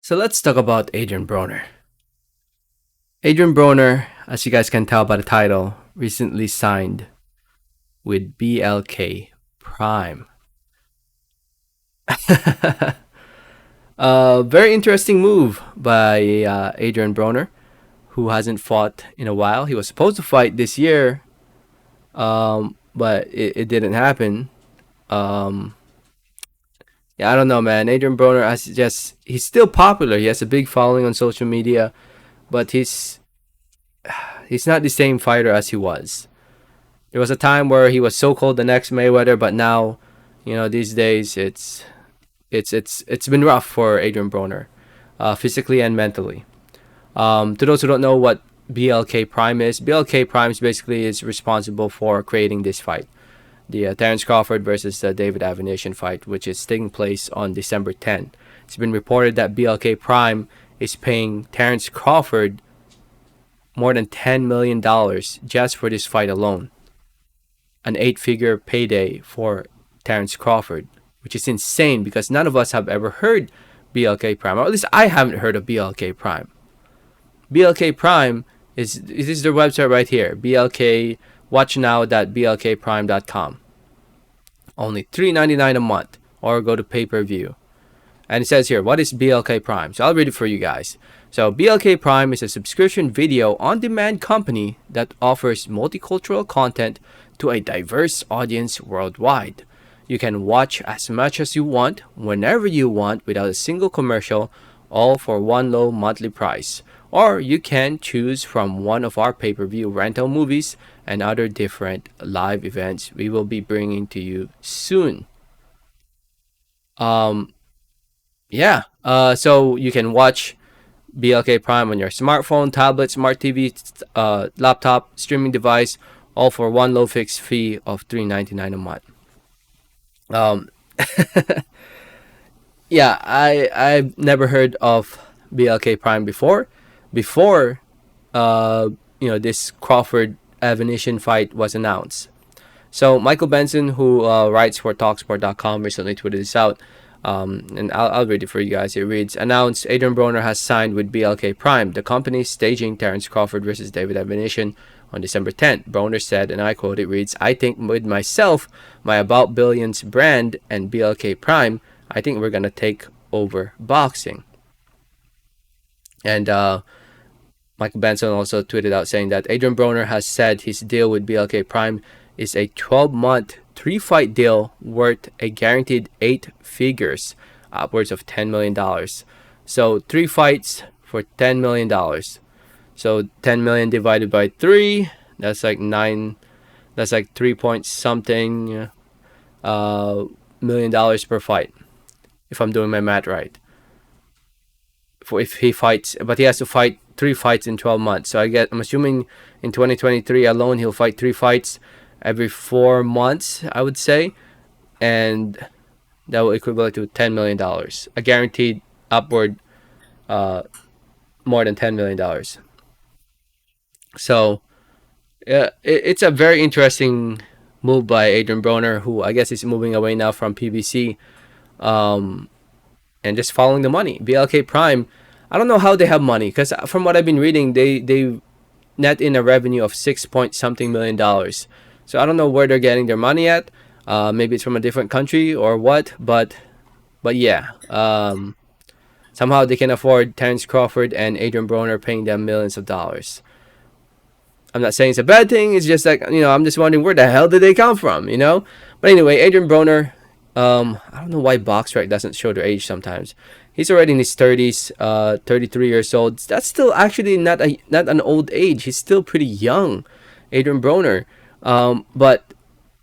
So let's talk about Adrien Broner. Adrien Broner, as you guys can tell by the title, recently signed with BLK Prime. Very interesting move by Adrien Broner, who hasn't fought in a while. He was supposed to fight this year, but it didn't happen. Um, yeah, I don't know, man. Adrien Broner he's still popular. He has a big following on social media, but he's not the same fighter as he was. There was a time where he was so called the next Mayweather, but now, these days it's been rough for Adrien Broner, physically and mentally. To those who don't know what BLK Prime is, BLK Prime is responsible for creating this fight, the Terence Crawford versus David Avenation fight, which is taking place on December 10. It's been reported that BLK Prime is paying Terence Crawford more than $10 million just for this fight alone. An eight-figure payday for Terence Crawford, which is insane because none of us have ever heard BLK Prime, or at least I haven't heard of BLK Prime. BLK Prime is their website right here, blkwatchnow.blkprime.com. Only $3.99 a month, or go to pay-per-view. And it says here, what is BLK Prime? So I'll read it for you guys. So BLK Prime is a subscription video on-demand company that offers multicultural content to a diverse audience worldwide. You can watch as much as you want, whenever you want, without a single commercial, all for one low monthly price. Or you can choose from one of our pay-per-view rental movies and other different live events we will be bringing to you soon. So you can watch BLK Prime on your smartphone, tablet, smart TV, laptop, streaming device, all for one low fixed fee of $3.99 a month. Um, yeah, I've never heard of BLK Prime before. Before, this Crawford Avenation fight was announced. So Michael Benson, who writes for Talksport.com, recently tweeted this out. And I'll read it for you guys. It reads, announced Adrien Broner has signed with BLK Prime, the company staging Terence Crawford versus David Avenation on December 10th. Broner said, and I quote, it reads, I think with myself, my About Billions brand, and BLK Prime, I think we're going to take over boxing. And Michael Benson also tweeted out saying that Adrien Broner has said his deal with BLK Prime is a 12-month, 3-fight deal worth a guaranteed 8 figures, upwards of $10 million. So 3 fights for $10 million. So 10 million divided by 3, that's like 9, that's like 3 point something million dollars per fight, if I'm doing my math right. If he fights, but he has to fight 3 fights in 12 months. So I'm assuming in 2023 alone he'll fight 3 fights every 4 months, I would say, and that will equivalent to $10 million, a guaranteed upward more than $10 million. So it's a very interesting move by Adrien Broner, who I guess is moving away now from PBC, and just following the money. BLK Prime, I don't know how they have money, because from what I've been reading, they net in a revenue of 6 point something million dollars. So I don't know where they're getting their money at. Maybe it's from a different country or what, but yeah. Somehow they can afford Terence Crawford and Adrien Broner paying them millions of dollars. I'm not saying it's a bad thing. It's just like, I'm just wondering where the hell did they come from, But anyway, Adrien Broner, I don't know why BoxRec doesn't show their age sometimes. He's already in his 30s, 33 years old. That's still actually not an old age. He's still pretty young, Adrien Broner. But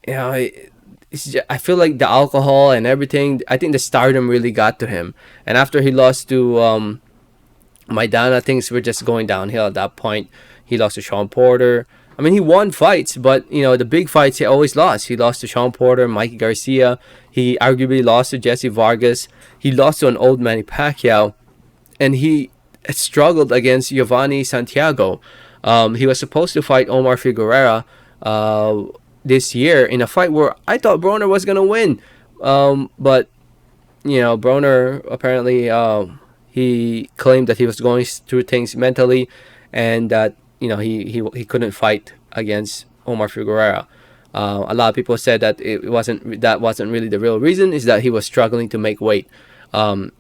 I feel like the alcohol and everything, I think the stardom really got to him. And after he lost to Maidana, things were just going downhill at that point. He lost to Sean Porter. I mean, he won fights, but, the big fights he always lost. He lost to Sean Porter, Mikey Garcia. He arguably lost to Jesse Vargas. He lost to an old Manny Pacquiao. And he struggled against Giovanni Santiago. He was supposed to fight Omar Figueroa this year in a fight where I thought Broner was going to win. But, Broner apparently he claimed that he was going through things mentally, and that he couldn't fight against Omar Figueroa. A lot of people said that wasn't really the real reason. Is that he was struggling to make weight, and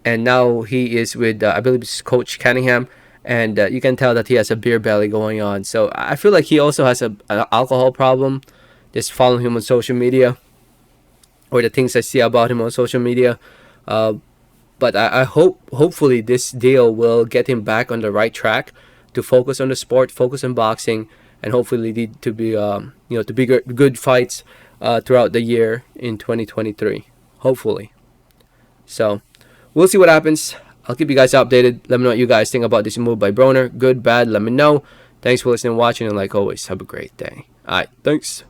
now he is with I believe it's Coach Cunningham, and you can tell that he has a beer belly going on. So I feel like he also has an alcohol problem. Just following him on social media, or the things I see about him on social media. Uh, but I hopefully this deal will get him back on the right track to focus on the sport, focus on boxing, and hopefully lead to be to be good fights throughout the year in 2023. Hopefully. So we'll see what happens. I'll keep you guys updated. Let me know what you guys think about this move by Broner. Good, bad, let me know. Thanks for listening and watching, and like always, have a great day. Alright, thanks.